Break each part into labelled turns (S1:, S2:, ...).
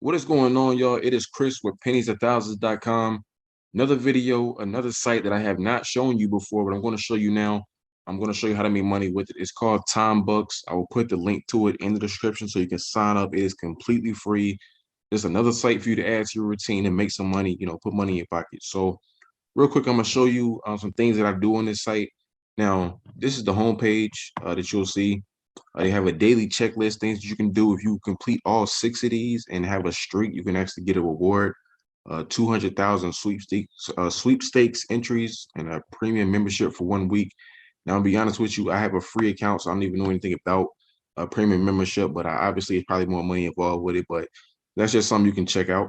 S1: What is going on, y'all? It is Chris with penniesofthousands.com. Another video, another site that I have not shown you before, but I'm going to show you now. I'm going to show you how to make money with it. It's called Timebucks. I will put the link to it in the description so you can sign up. It is completely free. It's another site for you to add to your routine and make some money, put money in your pocket. So real quick, I'm going to show you some things that I do on this site. Now, this is the homepage that you'll see. They have a daily checklist, things that you can do. If you complete all 6 of these and have a streak, you can actually get a reward. 200,000 sweepstakes entries and a premium membership for 1 week. Now, I'll be honest with you, I have a free account, so I don't even know anything about a premium membership, but obviously it's probably more money involved with it, but that's just something you can check out.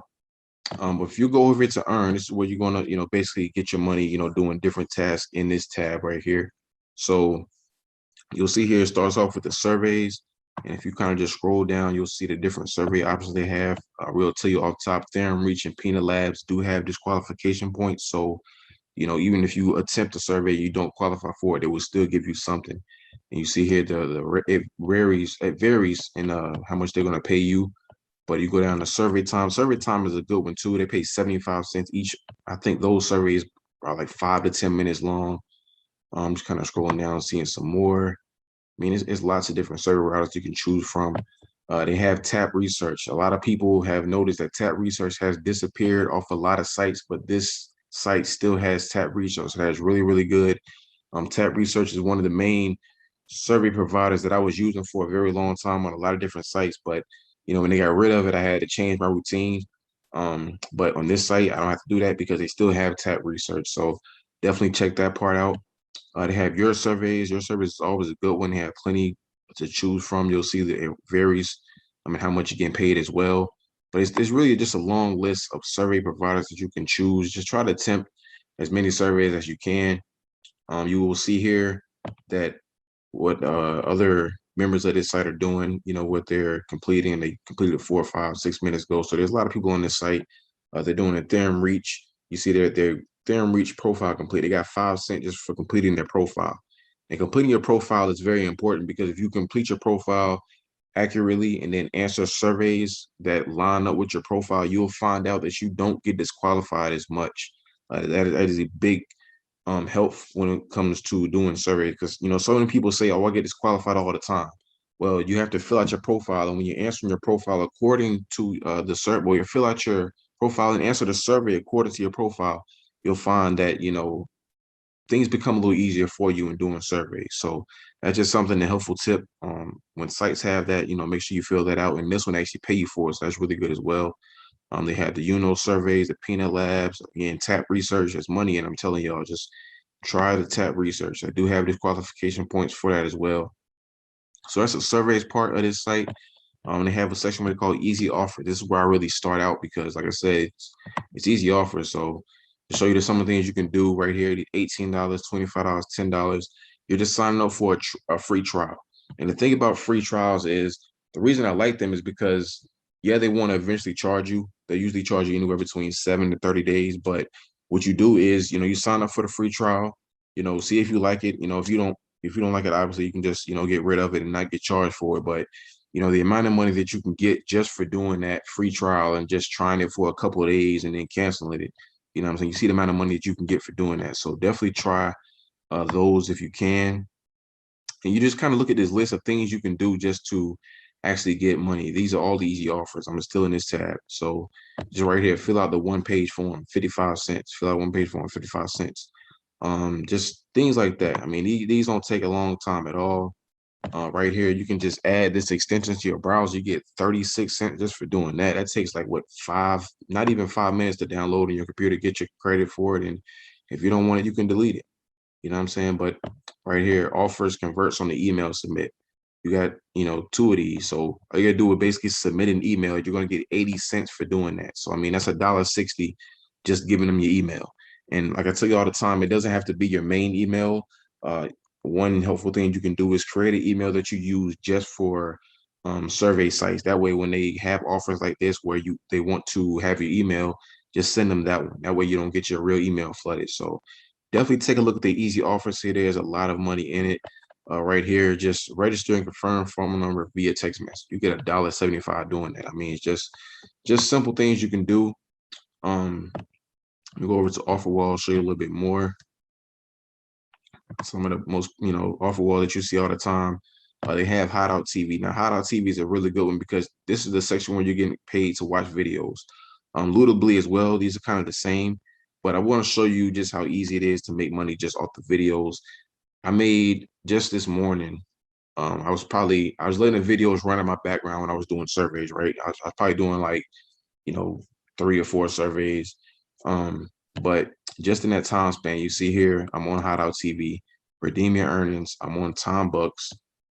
S1: But if you go over to earn, this is where you're gonna, basically get your money, doing different tasks in this tab right here. So you'll see here it starts off with the surveys. And if you kind of just scroll down, you'll see the different survey options they have. We'll tell you off top, Theorem Reach and Peanut Labs do have disqualification points. So, even if you attempt a survey, you don't qualify for it, it will still give you something. And you see here, it varies in how much they're going to pay you. But you go down to survey time. Survey time is a good one too. They pay 75 cents each. I think those surveys are like 5 to 10 minutes long. I'm just kind of scrolling down, seeing some more. I mean, it's lots of different server routers you can choose from. They have tap research. A lot of people have noticed that tap research has disappeared off a lot of sites, but this site still has tap research. So that's really, really good. Tap research is one of the main survey providers that I was using for a very long time on a lot of different sites. But, when they got rid of it, I had to change my routine. But on this site, I don't have to do that because they still have tap research. So definitely check that part out. They have your surveys. Your survey is always a good one. They have plenty to choose from. You'll see that it varies. How much you're getting paid as well. But it's really just a long list of survey providers that you can choose. Just try to attempt as many surveys as you can. You will see here that what other members of this site are doing, what they're completing. They completed 4, 5, 6 minutes ago. So there's a lot of people on this site. They're doing a Theorem Reach. You see their Theorem Reach profile complete. They got 5 cents just for completing their profile. And completing your profile is very important because if you complete your profile accurately and then answer surveys that line up with your profile, you'll find out that you don't get disqualified as much. That is a big help when it comes to doing surveys because so many people say, "Oh, I get disqualified all the time." Well, you have to fill out your profile, and when you're answering your profile according to the survey, well, you fill out your profile and answer the survey according to your profile, you'll find that things become a little easier for you in doing surveys. So that's just something, a helpful tip. When sites have that, make sure you fill that out, and this one actually pay you for it, so that's really good as well. They have the surveys, the Peanut Labs, again, tap research. There's money, and I'm telling y'all, just try the tap research. I do have disqualification points for that as well. So that's the surveys part of this site. They have a section where they call easy offer. This is where I really start out because, like I said, it's easy offer. So to show you some of the things you can do right here, the $18, $25, $10, you're just signing up for a free trial. And the thing about free trials is the reason I like them is because, yeah, they want to eventually charge you. They usually charge you anywhere between 7 to 30 days. But what you do is, you sign up for the free trial, see if you like it. If you don't like it, obviously you can just, get rid of it and not get charged for it. But, the amount of money that you can get just for doing that free trial and just trying it for a couple of days and then canceling it, what I'm saying? You see the amount of money that you can get for doing that. So definitely try those if you can. And you just kind of look at this list of things you can do just to actually get money. These are all the easy offers. I'm still in this tab. So just right here, fill out the 1-page form, 55 cents. Fill out 1-page form, 55 cents. Just things like that. I mean, these don't take a long time at all. Right here, you can just add this extension to your browser. You get 36 cents just for doing that. That takes like what, not even 5 minutes to download on your computer, get your credit for it. And if you don't want it, you can delete it. You know what I'm saying? But right here, offers converts on the email submit. You got, 2 of these. So all you gotta do is basically submit an email. You're gonna get 80 cents for doing that. So I mean, that's $1.60 just giving them your email. And like I tell you all the time, it doesn't have to be your main email. One helpful thing you can do is create an email that you use just for survey sites. That way, when they have offers like this where they want to have your email, just send them that one. That way you don't get your real email flooded. So definitely take a look at the easy offers here. There's a lot of money in it. right here, just register and confirm phone number via text message. You get $1.75 doing that. I mean, it's just simple things you can do. Let me go over to offer wall, show you a little bit more. Some of the most, offer wall that you see all the time. They have Hideout TV. Now, Hideout TV is a really good one because this is the section where you're getting paid to watch videos. Ludably as well. These are kind of the same, but I want to show you just how easy it is to make money just off the videos. I made just this morning. I was letting the videos run in my background when I was doing surveys, right? I was probably doing like, 3 or 4 surveys. But just in that time span, you see here, I'm on Hideout TV, redeem your earnings. I'm on Timebucks.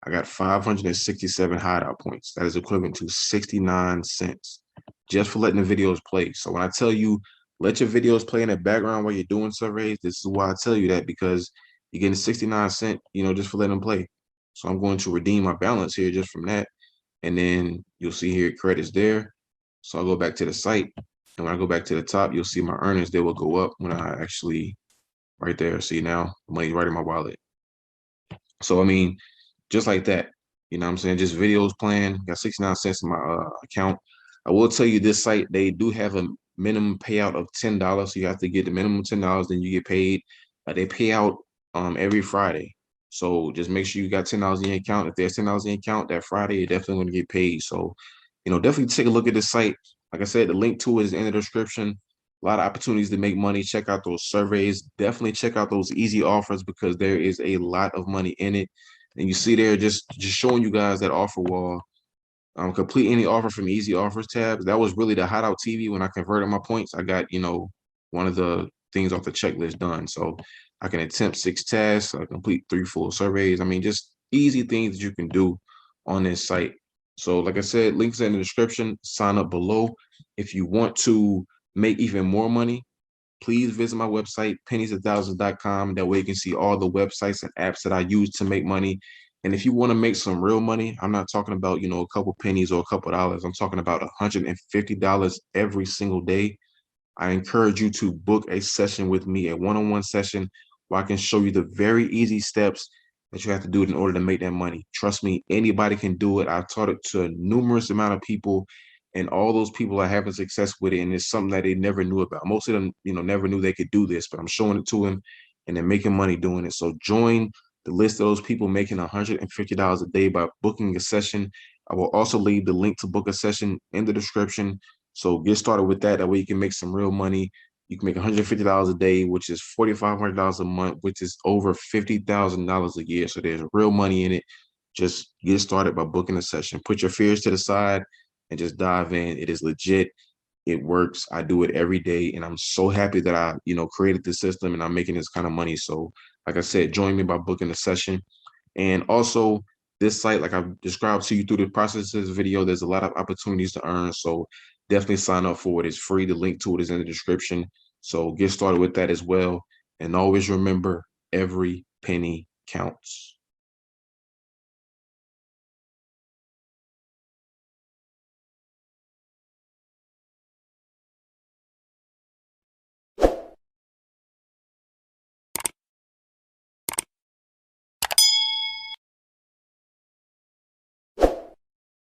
S1: I got 567 Hideout points. That is equivalent to 69 cents just for letting the videos play. So when I tell you, let your videos play in the background while you're doing surveys, this is why I tell you that, because you're getting 69 cents, just for letting them play. So I'm going to redeem my balance here just from that. And then you'll see here credits there. So I'll go back to the site. And when I go back to the top, you'll see my earnings. They will go up when I actually, right there, see now, money's right in my wallet. So, I mean, just like that, you know what I'm saying? Just videos playing, got 69 cents in my account. I will tell you this site, they do have a minimum payout of $10. So you have to get the minimum $10, then you get paid. They pay out every Friday. So just make sure you got $10 in your account. If there's $10 in your account that Friday, you're definitely going to get paid. So, definitely take a look at this site. Like I said, the link to it is in the description. A lot of opportunities to make money. Check out those surveys. Definitely check out those easy offers because there is a lot of money in it. And you see there, just showing you guys that offer wall. Complete any offer from easy offers tabs. That was really the Hideout TV. When I converted my points, I got, one of the things off the checklist done. So I can attempt 6 tasks, complete 3 full surveys. I mean, just easy things that you can do on this site. So like I said, links in the description, sign up below. If you want to make even more money, please visit my website, pennies1000s.com. That way you can see all the websites and apps that I use to make money. And if you want to make some real money, I'm not talking about, a couple pennies or a couple dollars. I'm talking about $150 every single day. I encourage you to book a session with me, a one-on-one session where I can show you the very easy steps that you have to do in order to make that money. Trust me, anybody can do it. I've taught it to a numerous amount of people, and all those people are having success with it. And it's something that they never knew about. Most of them, never knew they could do this, but I'm showing it to them and they're making money doing it. So join the list of those people making $150 a day by booking a session. I will also leave the link to book a session in the description. So get started with that. That way you can make some real money. You can make $150 a day, which is $4,500 a month, which is over $50,000 a year. So there's real money in it. Just get started by booking a session. Put your fears to the side and just dive in. It is legit. It works. I do it every day. And I'm so happy that I, created this system and I'm making this kind of money. So like I said, join me by booking a session. And also this site, like I've described to you through the process of this video, there's a lot of opportunities to earn. So definitely sign up for it. It's free. The link to it is in the description. So get started with that as well. And always remember, every penny counts.